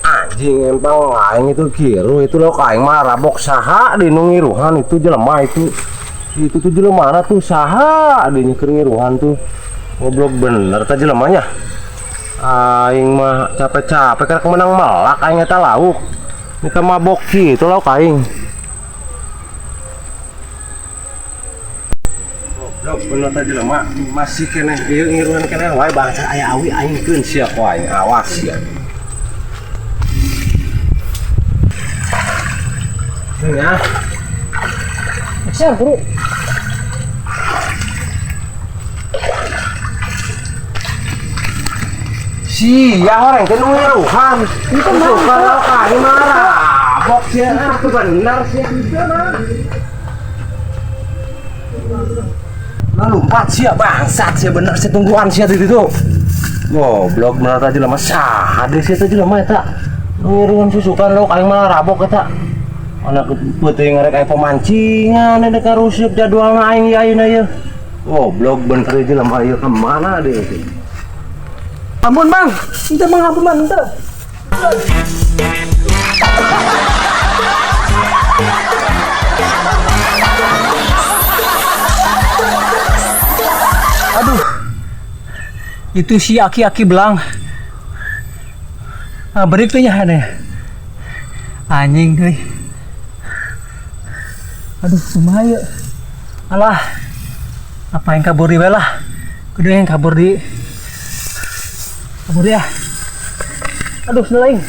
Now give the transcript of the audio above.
Anjing empang aing itu kiru itu lo kaing mah rabok saha di nu ngiruhan itu jelema itu tuh jelema mana tuh saha di ngiruhan tuh goblok bener tah jelemanya. Aing mah capek-capek kan kemenang melak aing eta lauk. Ini kan mabok gitu lauk aing. Goblok bener tah jelema masih keneh ieu ngiruhan keneh wae bangsa aya awi aing keun sia ku aing awas ya. Ya. Siap, Bro. Sia orang teh nu ngiruhan. Itu mah kalau kali marah. Bok sia aku benar sia lalu empat sia bangsat sia bener sia tungguan sia di situ. Goblok bener tadi lama sah. Ade sia teh jelema eta. Ngiruhan susukan lo kali marah rabok eta. Anak peuting ngarek aya pemancingan ada karuseup jadwalna aing ayeuna ieu. Goblok bener jelema ieu ka mana deui teh. Ampun Bang, ente mah ampun Bang, ente. Aduh, itu si aki-aki belang. Berik tuh nya anjing tuh. Aduh, kumaha ya? Alah, apa yang kabur di belah? Kudu yang kabur ya. Aduh, selain.